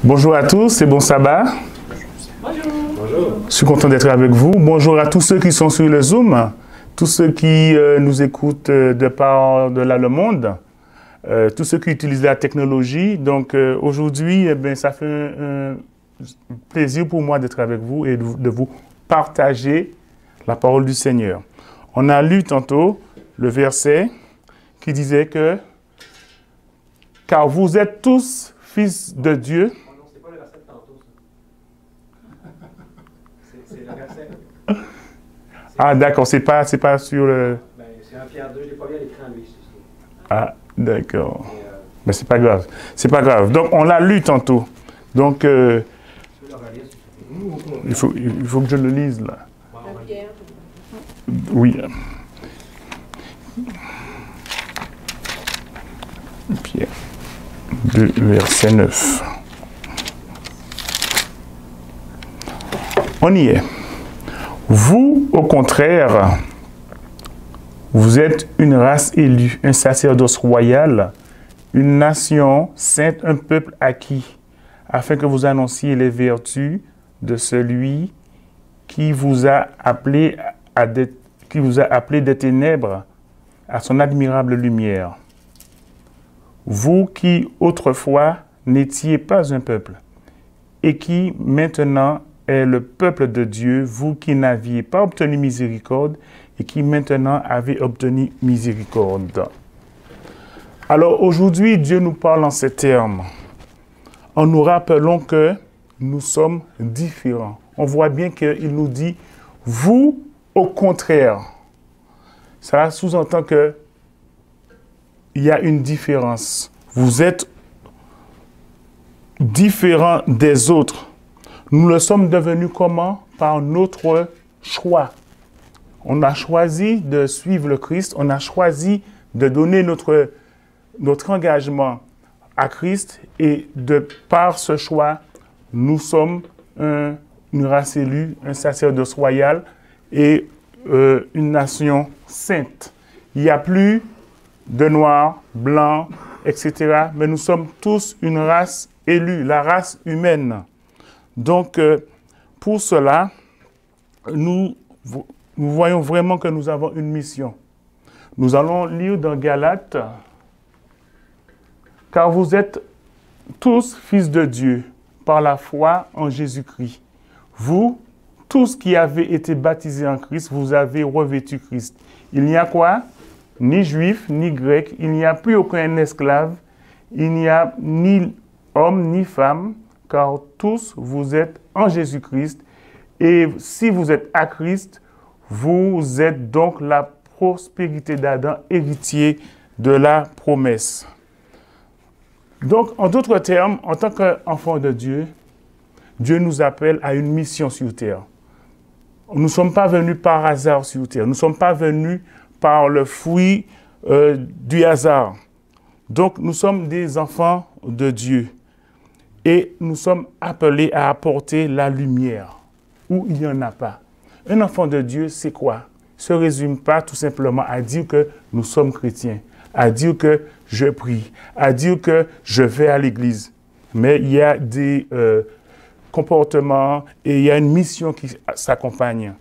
Bonjour à tous et bon sabbat. Bonjour. Bonjour. Je suis content d'être avec vous. Bonjour à tous ceux qui sont sur le Zoom, tous ceux qui nous écoutent de par de là le monde, tous ceux qui utilisent la technologie. Donc aujourd'hui, ça fait un plaisir pour moi d'être avec vous et de vous partager la parole du Seigneur. On a lu tantôt le verset qui disait que « Car vous êtes tous fils de Dieu ». Non, c'est pas le verset de tantôt, ça. C'est le verset. Ah, d'accord, c'est pas sur le... Ben, c'est un Pierre 2, je l'ai pas vu à l'écran, lui. Ah, d'accord. Mais c'est pas grave. C'est pas grave. Donc, on l'a lu tantôt. Donc, il faut que je le lise, là. Oui. Pierre 2, verset 9. On y est. Vous, au contraire, vous êtes une race élue, un sacerdoce royal, une nation sainte, un peuple acquis, afin que vous annonciez les vertus de celui qui vous a appelé des ténèbres à son admirable lumière. Vous qui autrefois n'étiez pas un peuple, et qui maintenant est le peuple de Dieu, vous qui n'aviez pas obtenu miséricorde, et qui maintenant avez obtenu miséricorde. Alors aujourd'hui, Dieu nous parle en ces termes, en nous rappelant que nous sommes différents. On voit bien qu'il nous dit, vous, au contraire. Ça sous-entend que il y a une différence. Vous êtes différents des autres. Nous le sommes devenus comment? Par notre choix. On a choisi de suivre le Christ, on a choisi de donner notre engagement à Christ et par ce choix, nous sommes une race élue, un sacerdoce royal et une nation sainte. Il n'y a plus de noirs, blancs, etc. Mais nous sommes tous une race élue, la race humaine. Donc, pour cela, nous voyons vraiment que nous avons une mission. Nous allons lire dans Galates, « Car vous êtes tous fils de Dieu par la foi en Jésus-Christ. Vous, tous qui avez été baptisés en Christ, vous avez revêtu Christ. Il n'y a quoi? Ni juif, ni grec, il n'y a plus aucun esclave, il n'y a ni homme, ni femme, car tous vous êtes en Jésus-Christ. Et si vous êtes à Christ, vous êtes donc la prospérité d'Adam, héritier de la promesse. » Donc, en d'autres termes, en tant qu'enfant de Dieu, Dieu nous appelle à une mission sur terre. Nous ne sommes pas venus par hasard sur terre. Nous ne sommes pas venus par le fruit du hasard. Donc, nous sommes des enfants de Dieu. Et nous sommes appelés à apporter la lumière où il n'y en a pas. Un enfant de Dieu, c'est quoi? Ne se résume pas tout simplement à dire que nous sommes chrétiens, à dire que je prie, à dire que je vais à l'église. Mais il y a des comportements et il y a une mission qui s'accompagne.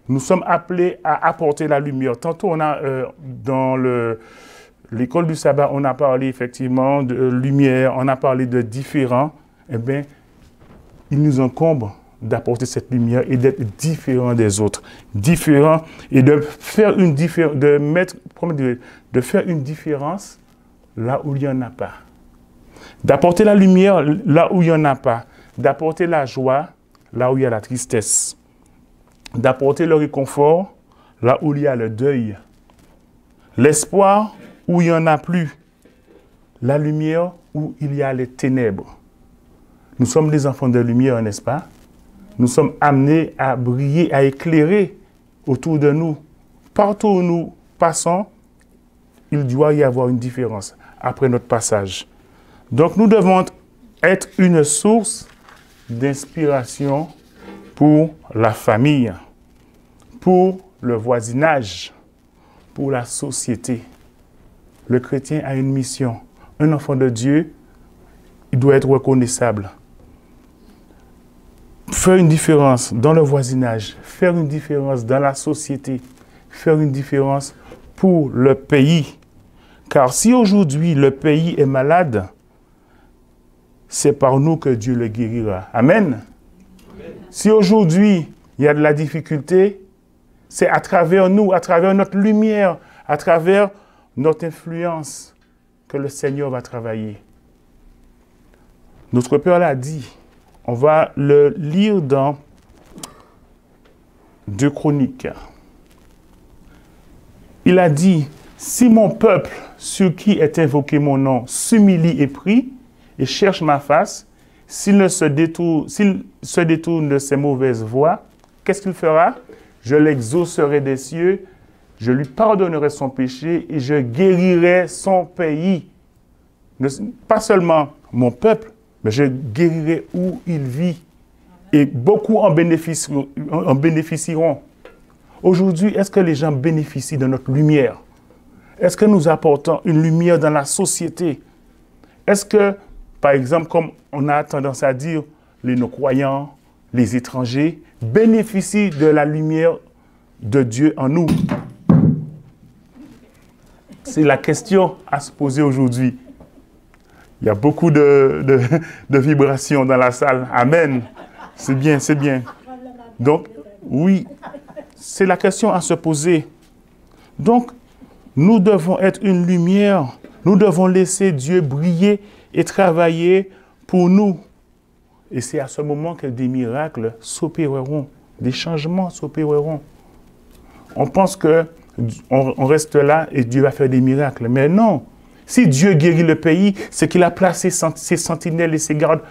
Nous sommes appelés à apporter la lumière. Tantôt, on a dans l'école du sabbat, on a parlé effectivement de lumière, on a parlé de différents. Eh bien, il nous incombe d'apporter cette lumière et d'être différents des autres. Différents et de faire une différence, de faire une différence là où il n'y en a pas. D'apporter la lumière là où il n'y en a pas. D'apporter la joie là où il y a la tristesse. D'apporter le réconfort là où il y a le deuil. L'espoir où il n'y en a plus. La lumière où il y a les ténèbres. Nous sommes des enfants de lumière, n'est-ce pas? Nous sommes amenés à briller, à éclairer autour de nous. Partout où nous passons, il doit y avoir une différence après notre passage. Donc nous devons être une source d'inspiration pour la famille, pour le voisinage, pour la société. Le chrétien a une mission. Un enfant de Dieu, il doit être reconnaissable. faire une différence dans le voisinage, faire une différence dans la société, faire une différence pour le pays. Car si aujourd'hui le pays est malade, c'est par nous que Dieu le guérira. Amen. Si aujourd'hui il y a de la difficulté, c'est à travers nous, à travers notre lumière, à travers notre influence que le Seigneur va travailler. Notre Père l'a dit. On va le lire dans 2 Chroniques. Il a dit, si mon peuple, sur qui est invoqué mon nom, s'humilie et prie, et cherche ma face, s'il se détourne de ses mauvaises voies, qu'est-ce qu'il fera? Je l'exaucerai des cieux, je lui pardonnerai son péché et je guérirai son pays. Pas seulement mon peuple, mais je guérirai où il vit. Et beaucoup en bénéficieront. Aujourd'hui, est-ce que les gens bénéficient de notre lumière? Est-ce que nous apportons une lumière dans la société? Est-ce que, par exemple, comme on a tendance à dire, les non-croyants, les étrangers, bénéficient de la lumière de Dieu en nous? C'est la question à se poser aujourd'hui. Il y a beaucoup de vibrations dans la salle. Amen. C'est bien, c'est bien. Donc, oui, c'est la question à se poser. Donc, nous devons être une lumière. Nous devons laisser Dieu briller et travailler pour nous. Et c'est à ce moment que des miracles s'opéreront, des changements s'opéreront. On pense qu'on reste là et Dieu va faire des miracles. Mais non. Si Dieu guérit le pays, c'est qu'il a placé ses sentinelles et ses gardes.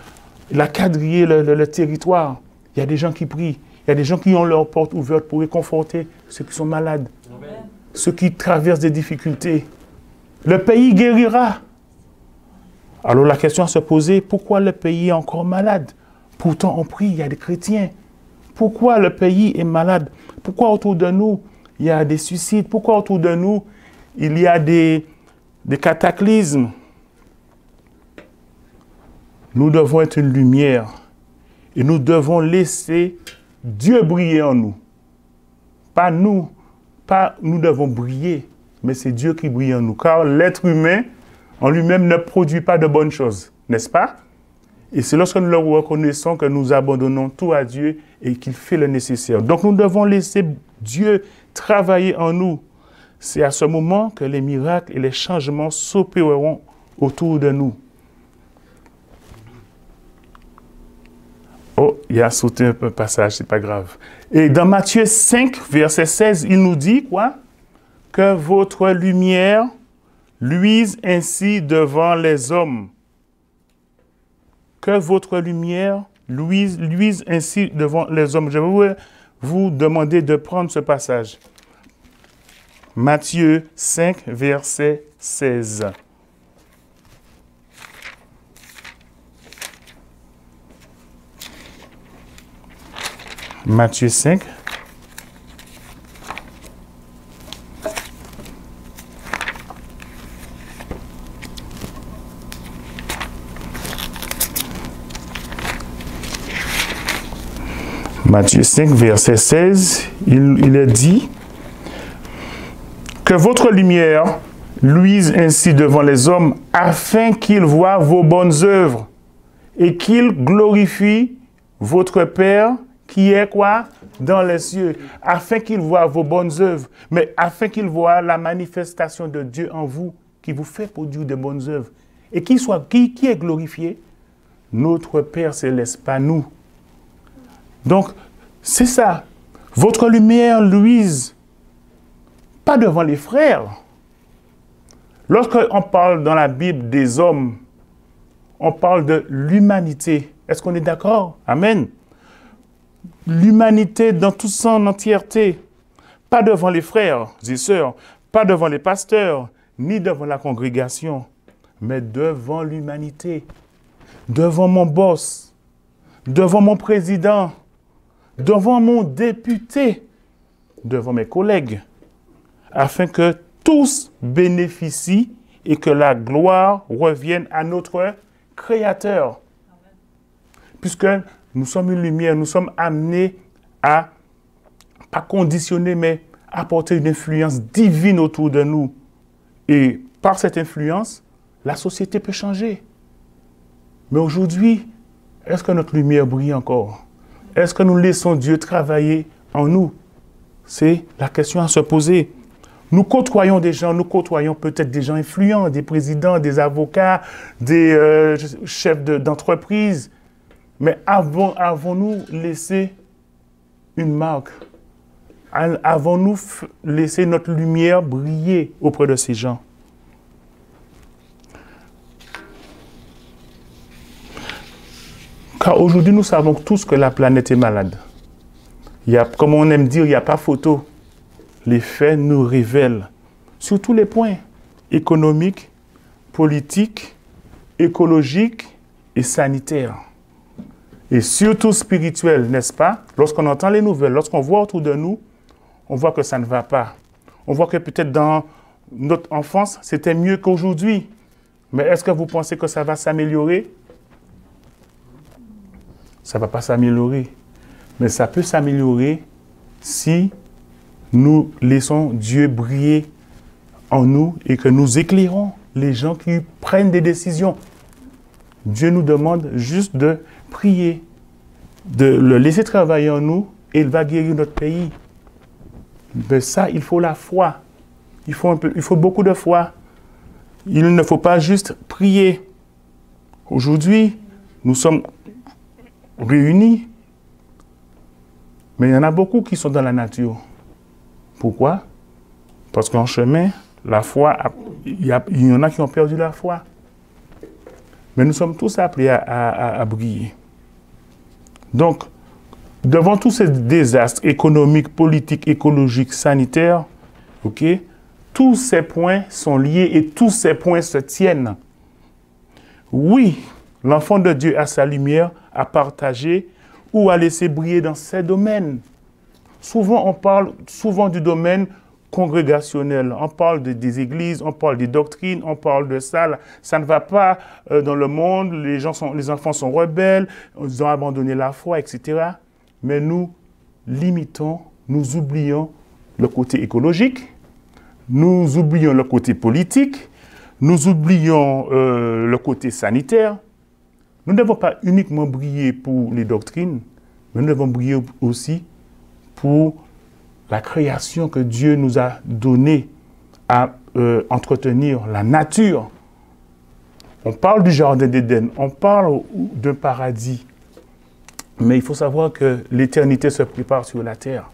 Il a quadrillé le territoire. Il y a des gens qui prient. Il y a des gens qui ont leurs portes ouvertes pour réconforter ceux qui sont malades. Amen. Ceux qui traversent des difficultés. Le pays guérira. Alors la question à se poser, pourquoi le pays est encore malade? Pourtant on prie, il y a des chrétiens. Pourquoi le pays est malade? Pourquoi autour de nous, il y a des suicides? Pourquoi autour de nous, il y a des cataclysmes? Nous devons être une lumière et nous devons laisser Dieu briller en nous. Pas nous devons briller, mais c'est Dieu qui brille en nous. Car l'être humain, en lui-même, ne produit pas de bonnes choses, n'est-ce pas? Et c'est lorsque nous le reconnaissons que nous abandonnons tout à Dieu et qu'il fait le nécessaire. Donc nous devons laisser Dieu travailler en nous. C'est à ce moment que les miracles et les changements s'opéreront autour de nous. Oh, il a sauté un peu passage, c'est pas grave. Et dans Matthieu 5, verset 16, il nous dit quoi? Que votre lumière luise ainsi devant les hommes. Que votre lumière luise ainsi devant les hommes. Je vais vous demander de prendre ce passage. Matthieu 5, verset 16. Matthieu 5. Matthieu 5, verset 16, il est dit que votre lumière luise ainsi devant les hommes afin qu'ils voient vos bonnes œuvres et qu'ils glorifient votre Père qui est quoi? Dans les cieux. Afin qu'ils voient vos bonnes œuvres, mais afin qu'ils voient la manifestation de Dieu en vous qui vous fait produire de bonnes œuvres. Et qui est glorifié? Notre Père céleste, pas nous. Donc, c'est ça. Votre lumière luise, pas devant les frères. Lorsqu'on parle dans la Bible des hommes, on parle de l'humanité. Est-ce qu'on est d'accord? Amen. L'humanité dans toute son entièreté. Pas devant les frères et sœurs, pas devant les pasteurs, ni devant la congrégation, mais devant l'humanité. Devant mon boss, devant mon président, devant mon député, devant mes collègues, afin que tous bénéficient et que la gloire revienne à notre Créateur. puisque nous sommes une lumière, nous sommes amenés à, pas conditionner, mais apporter une influence divine autour de nous. Et par cette influence, la société peut changer. Mais aujourd'hui, est-ce que notre lumière brille encore? Est-ce que nous laissons Dieu travailler en nous? C'est la question à se poser. Nous côtoyons des gens, nous côtoyons peut-être des gens influents, des présidents, des avocats, des chefs d'entreprise. Mais avons-nous laissé une marque? Avons-nous laissé notre lumière briller auprès de ces gens? Car aujourd'hui, nous savons tous que la planète est malade. Comme on aime dire, il n'y a pas photo. Les faits nous révèlent sur tous les points, économiques, politiques, écologiques et sanitaires. Et surtout spirituels, n'est-ce pas? Lorsqu'on entend les nouvelles, lorsqu'on voit autour de nous, on voit que ça ne va pas. On voit que peut-être dans notre enfance, c'était mieux qu'aujourd'hui. Mais est-ce que vous pensez que ça va s'améliorer? Ça ne va pas s'améliorer. Mais ça peut s'améliorer si nous laissons Dieu briller en nous et que nous éclairons les gens qui prennent des décisions. Dieu nous demande juste de prier, de le laisser travailler en nous et il va guérir notre pays. Mais ça, il faut la foi. Il faut beaucoup de foi. Il ne faut pas juste prier. Aujourd'hui, nous sommes réunis, mais il y en a beaucoup qui sont dans la nature. Pourquoi? Parce qu'en chemin, la foi, il y en a qui ont perdu la foi. Mais nous sommes tous appelés à briller. Donc, devant tous ces désastres économiques, politiques, écologiques, sanitaires, tous ces points sont liés et tous ces points se tiennent. Oui, l'enfant de Dieu a sa lumière à partager ou à laisser briller dans ces domaines. Souvent, on parle du domaine congrégationnel. On parle des églises, on parle des doctrines, on parle de ça. Ça ne va pas dans le monde, les enfants sont rebelles, ils ont abandonné la foi, etc. Mais nous limitons, nous oublions le côté écologique, nous oublions le côté politique, nous oublions le côté sanitaire. Nous ne devons pas uniquement briller pour les doctrines, mais nous devons briller aussi pour la création que Dieu nous a donnée à entretenir, la nature. On parle du jardin d'Éden, on parle d'un paradis, mais il faut savoir que l'éternité se prépare sur la terre.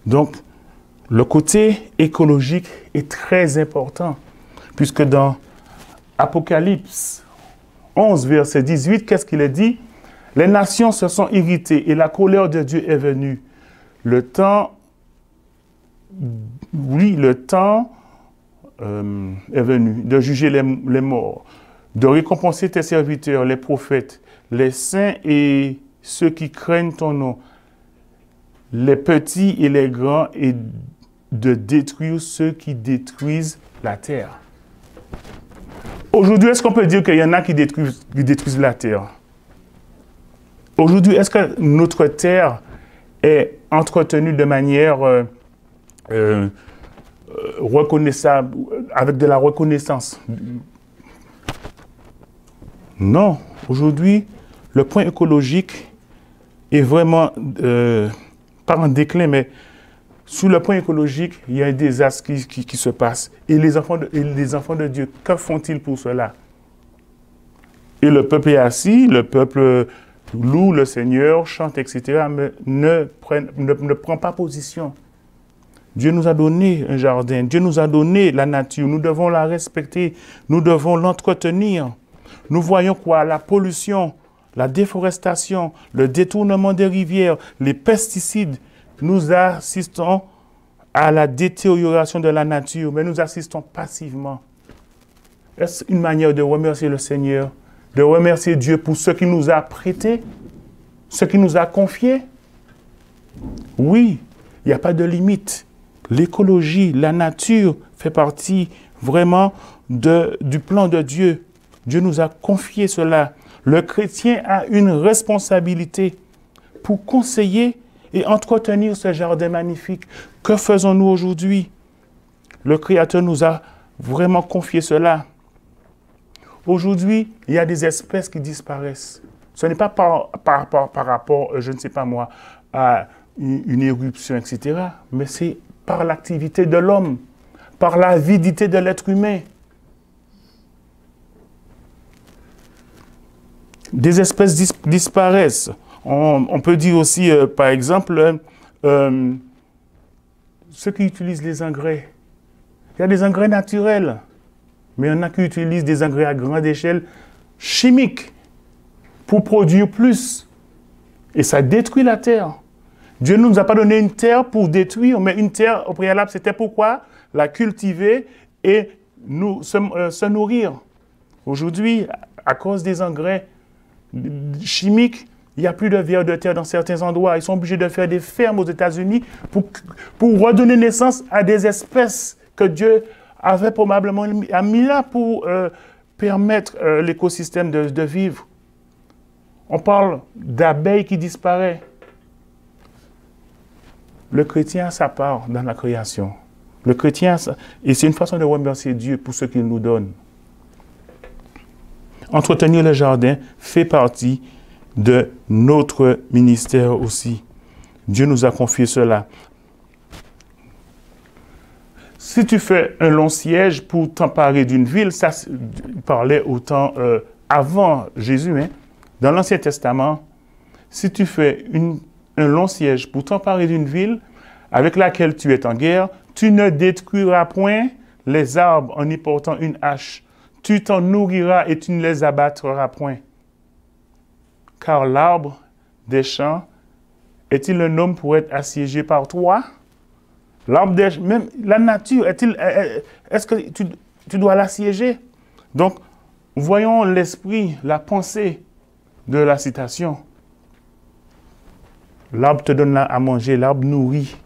Donc, le côté écologique est très important, puisque dans Apocalypse 11, verset 18, qu'est-ce qu'il est dit? Les nations se sont irritées et la colère de Dieu est venue. Le temps est venu de juger les morts, de récompenser tes serviteurs, les prophètes, les saints et ceux qui craignent ton nom, les petits et les grands, et de détruire ceux qui détruisent la terre. Aujourd'hui, est-ce qu'on peut dire qu'il y en a qui détruisent la terre? Aujourd'hui, est-ce que notre terre est entretenue de manière reconnaissable, avec de la reconnaissance? Non. Aujourd'hui, le point écologique est vraiment, pas en déclin, mais sur le point écologique, il y a un désastre qui se passe. Et les enfants de Dieu, que font-ils pour cela? Et le peuple est assis, le peuple loue le Seigneur, chante, etc., mais ne prend pas position. Dieu nous a donné un jardin, Dieu nous a donné la nature, nous devons la respecter, nous devons l'entretenir. Nous voyons quoi? La pollution, la déforestation, le détournement des rivières, les pesticides. Nous assistons à la détérioration de la nature, mais nous assistons passivement. Est-ce une manière de remercier le Seigneur, de remercier Dieu pour ce qu'il nous a prêté, ce qu'il nous a confié? Oui, il n'y a pas de limite. L'écologie, la nature fait partie vraiment du plan de Dieu. Dieu nous a confié cela. Le chrétien a une responsabilité pour conseiller et entretenir ce jardin magnifique. Que faisons-nous aujourd'hui? Le Créateur nous a vraiment confié cela. Aujourd'hui, il y a des espèces qui disparaissent. Ce n'est pas par rapport, je ne sais pas moi, à une éruption, etc., mais c'est par l'activité de l'homme, par l'avidité de l'être humain. Des espèces disparaissent. On peut dire aussi, par exemple, ceux qui utilisent les engrais. Il y a des engrais naturels, mais il y en a qui utilisent des engrais à grande échelle chimiques pour produire plus. Et ça détruit la terre. Dieu ne nous a pas donné une terre pour détruire, mais une terre au préalable, c'était pourquoi la cultiver et se nourrir. Aujourd'hui, à cause des engrais chimiques, il n'y a plus de vers de terre dans certains endroits. Ils sont obligés de faire des fermes aux États-Unis pour redonner naissance à des espèces que Dieu avait probablement mis là pour permettre l'écosystème de vivre. On parle d'abeilles qui disparaissent. Le chrétien a sa part dans la création. Le chrétien, et c'est une façon de remercier Dieu pour ce qu'il nous donne. Entretenir le jardin fait partie de notre ministère aussi. Dieu nous a confié cela. Si tu fais un long siège pour t'emparer d'une ville, ça parlait autant avant Jésus, hein. Dans l'Ancien Testament, si tu fais un long siège pour t'emparer d'une ville avec laquelle tu es en guerre, tu ne détruiras point les arbres en y portant une hache. Tu t'en nourriras et tu ne les abattras point. Car l'arbre des champs est-il un homme pour être assiégé par toi? L'arbre des champs, même la nature, est-ce que tu dois l'assiéger? Donc, voyons l'esprit, la pensée de la citation. L'arbre te donne à manger, l'arbre nourrit.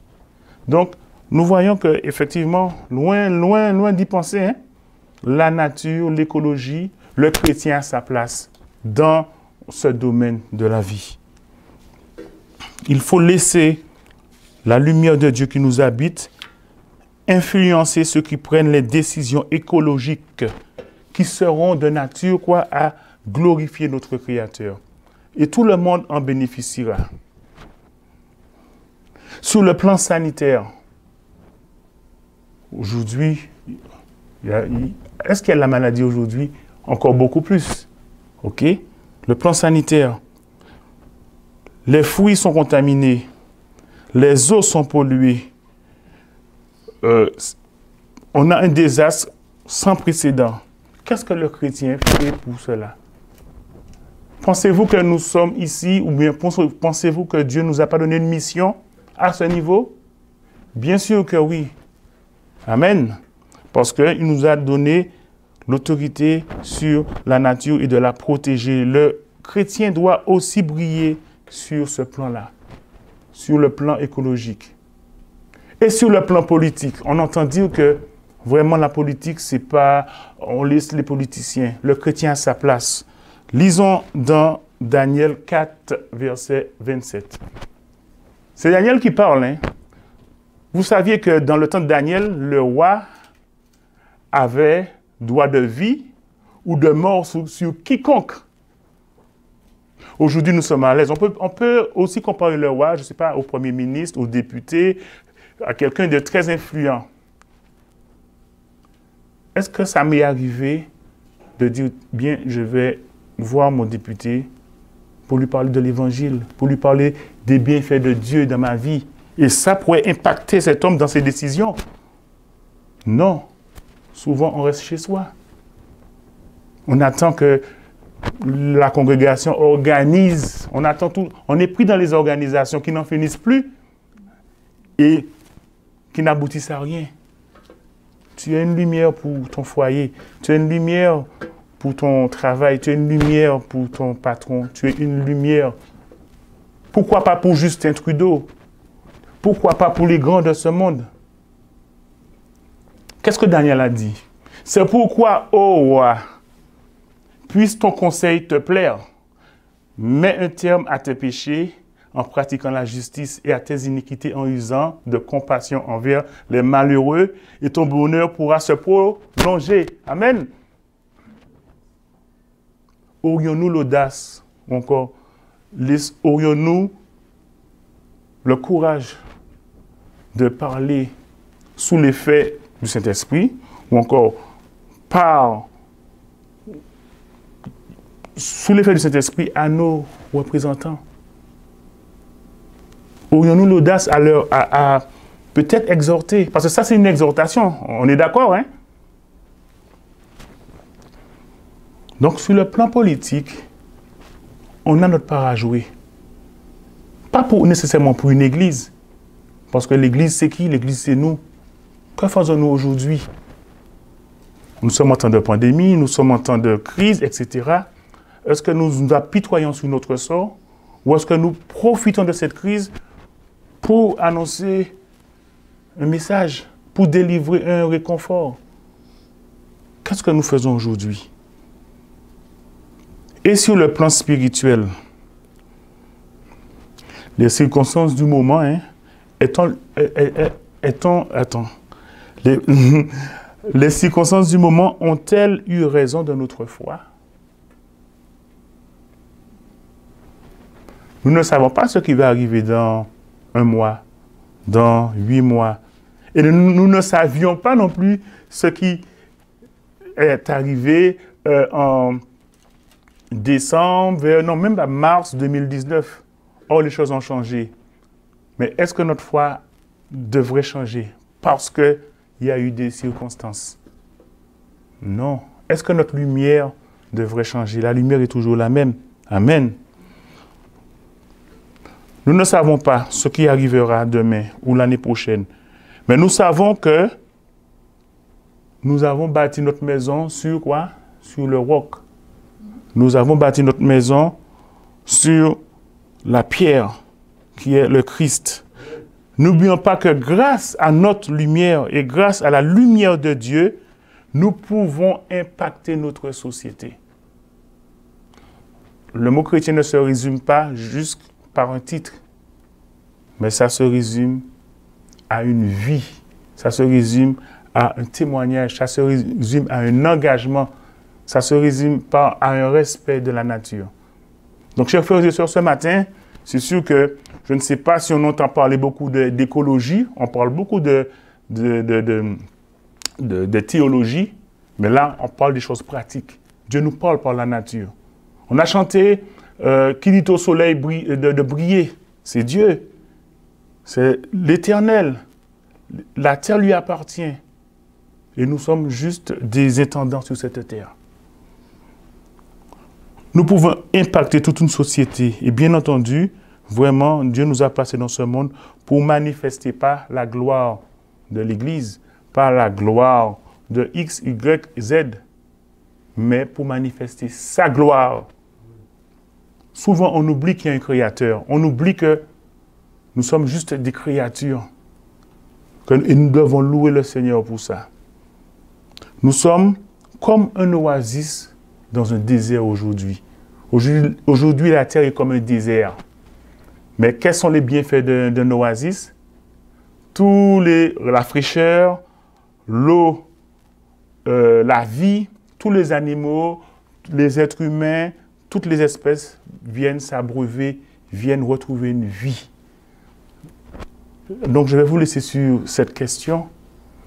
Donc, nous voyons qu'effectivement, loin d'y penser, hein, la nature, l'écologie, le chrétien a sa place dans ce domaine de la vie. Il faut laisser la lumière de Dieu qui nous habite influencer ceux qui prennent les décisions écologiques qui seront de nature à glorifier notre Créateur. Et tout le monde en bénéficiera. Sur le plan sanitaire, aujourd'hui, est-ce qu'il y a la maladie aujourd'hui? Encore beaucoup plus. OK? Le plan sanitaire. Les fruits sont contaminés. Les eaux sont polluées. On a un désastre sans précédent. Qu'est-ce que le chrétien fait pour cela? Pensez-vous que nous sommes ici, ou bien pensez-vous que Dieu ne nous a pas donné une mission à ce niveau? Bien sûr que oui. Amen. Parce qu'il nous a donné l'autorité sur la nature et de la protéger. Le chrétien doit aussi briller sur ce plan-là, sur le plan écologique. Et sur le plan politique, on entend dire que vraiment la politique, c'est pas, on laisse les politiciens. Le chrétien a sa place. Lisons dans Daniel 4, verset 27. C'est Daniel qui parle, hein. Vous saviez que dans le temps de Daniel, le roi avait droit de vie ou de mort sur quiconque. Aujourd'hui, nous sommes à l'aise. On peut aussi comparer le roi, je ne sais pas, au premier ministre, au député, à quelqu'un de très influent. Est-ce que ça m'est arrivé de dire, bien, je vais voir mon député pour lui parler de l'Évangile, pour lui parler des bienfaits de Dieu dans ma vie? Et ça pourrait impacter cet homme dans ses décisions? Non. Souvent, on reste chez soi. On attend que la congrégation organise. On attend tout. On est pris dans les organisations qui n'en finissent plus et qui n'aboutissent à rien. Tu as une lumière pour ton foyer. Tu as une lumière pour ton travail. Tu as une lumière pour ton patron. Tu as une lumière. Pourquoi pas pour Justin Trudeau? Pourquoi pas pour les grands de ce monde? Qu'est-ce que Daniel a dit? C'est pourquoi, ô roi, puisse ton conseil te plaire. Mets un terme à tes péchés en pratiquant la justice et à tes iniquités en usant de compassion envers les malheureux et ton bonheur pourra se prolonger. Amen. Aurions-nous l'audace, ou encore, aurions-nous le courage de parler sous l'effet du Saint-Esprit, ou encore sous l'effet du Saint-Esprit à nos représentants? Aurions-nous l'audace à peut-être exhorter? Parce que ça, c'est une exhortation. On est d'accord, hein? Donc, sur le plan politique, on a notre part à jouer. Pas nécessairement pour une église. Parce que l'église, c'est qui? L'église, c'est nous. Que faisons-nous aujourd'hui? Nous sommes en temps de pandémie, nous sommes en temps de crise, etc. Est-ce que nous nous apitoyons sur notre sort? Ou est-ce que nous profitons de cette crise pour annoncer un message, pour délivrer un réconfort? Qu'est-ce que nous faisons aujourd'hui? Et sur le plan spirituel, les circonstances du moment, les circonstances du moment ont-elles eu raison de notre foi? Nous ne savons pas ce qui va arriver dans 1 mois, dans 8 mois. Et nous ne savions pas non plus ce qui est arrivé en décembre, même à mars 2019. Or, les choses ont changé. Mais est-ce que notre foi devrait changer parce qu'il y a eu des circonstances? Non. Est-ce que notre lumière devrait changer? La lumière est toujours la même. Amen. Nous ne savons pas ce qui arrivera demain ou l'année prochaine. Mais nous savons que nous avons bâti notre maison sur quoi? Sur le roc. Nous avons bâti notre maison sur la pierre qui est le Christ. N'oublions pas que grâce à notre lumière et grâce à la lumière de Dieu, nous pouvons impacter notre société. Le mot chrétien ne se résume pas juste par un titre, mais ça se résume à une vie, ça se résume à un témoignage, ça se résume à un engagement, ça se résume à un respect de la nature. Donc, chers frères et sœurs, ce matin, c'est sûr que je ne sais pas si on entend parler beaucoup d'écologie, on parle beaucoup de théologie, mais là, on parle des choses pratiques. Dieu nous parle par la nature. On a chanté qui dit au soleil de briller, c'est Dieu, c'est l'Éternel. La terre lui appartient et nous sommes juste des intendants sur cette terre. Nous pouvons impacter toute une société. Et bien entendu, vraiment, Dieu nous a placés dans ce monde pour manifester pas la gloire de l'Église, pas la gloire de X, Y, Z, mais pour manifester sa gloire. Souvent, on oublie qu'il y a un créateur. On oublie que nous sommes juste des créatures. Et nous devons louer le Seigneur pour ça. Nous sommes comme un oasis dans un désert aujourd'hui. Aujourd'hui, la terre est comme un désert. Mais quels sont les bienfaits d'un oasis? La fraîcheur, l'eau, la vie, tous les animaux, les êtres humains, toutes les espèces viennent s'abreuver, viennent retrouver une vie. Donc, je vais vous laisser sur cette question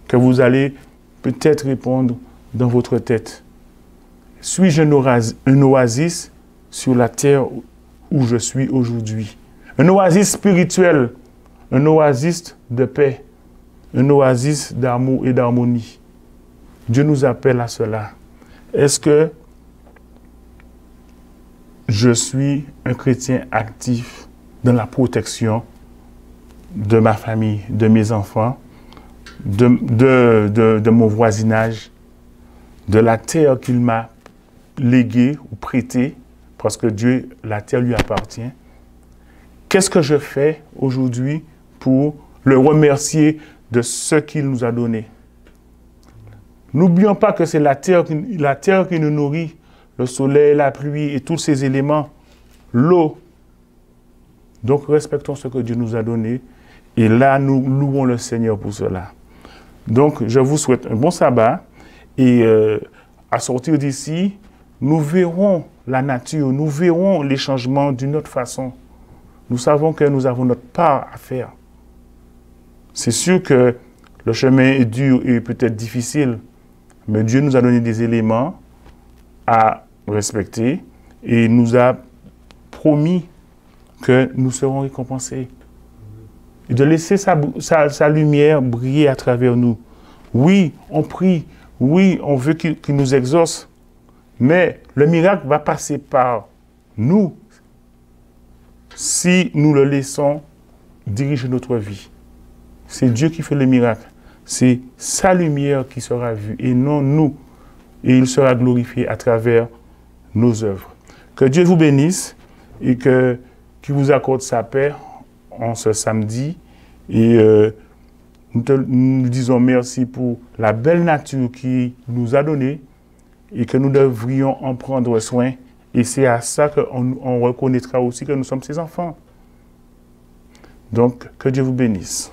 que vous allez peut-être répondre dans votre tête. Suis-je un oasis sur la terre où je suis aujourd'hui? Un oasis spirituel, un oasis de paix, un oasis d'amour et d'harmonie. Dieu nous appelle à cela. Est-ce que je suis un chrétien actif dans la protection de ma famille, de mes enfants, de mon voisinage, de la terre qu'il m'a léguée ou prêtée, parce que Dieu, la terre lui appartient? Qu'est-ce que je fais aujourd'hui pour le remercier de ce qu'il nous a donné? N'oublions pas que c'est la terre qui nous nourrit, le soleil, la pluie et tous ces éléments, l'eau. Donc respectons ce que Dieu nous a donné et là nous louons le Seigneur pour cela. Donc je vous souhaite un bon sabbat et à sortir d'ici, nous verrons la nature, nous verrons les changements d'une autre façon. Nous savons que nous avons notre part à faire. C'est sûr que le chemin est dur et peut-être difficile, mais Dieu nous a donné des éléments à respecter et nous a promis que nous serons récompensés. Et de laisser sa lumière briller à travers nous. Oui, on prie, oui, on veut qu'il nous exauce, mais le miracle va passer par nous si nous le laissons diriger notre vie. C'est Dieu qui fait le miracle. C'est sa lumière qui sera vue et non nous. Et il sera glorifié à travers nos œuvres. Que Dieu vous bénisse et qu'il vous accorde sa paix en ce samedi. Et nous disons merci pour la belle nature qu'il nous a donnée et que nous devrions en prendre soin. Et c'est à ça qu'on reconnaîtra aussi que nous sommes ses enfants. Donc, que Dieu vous bénisse.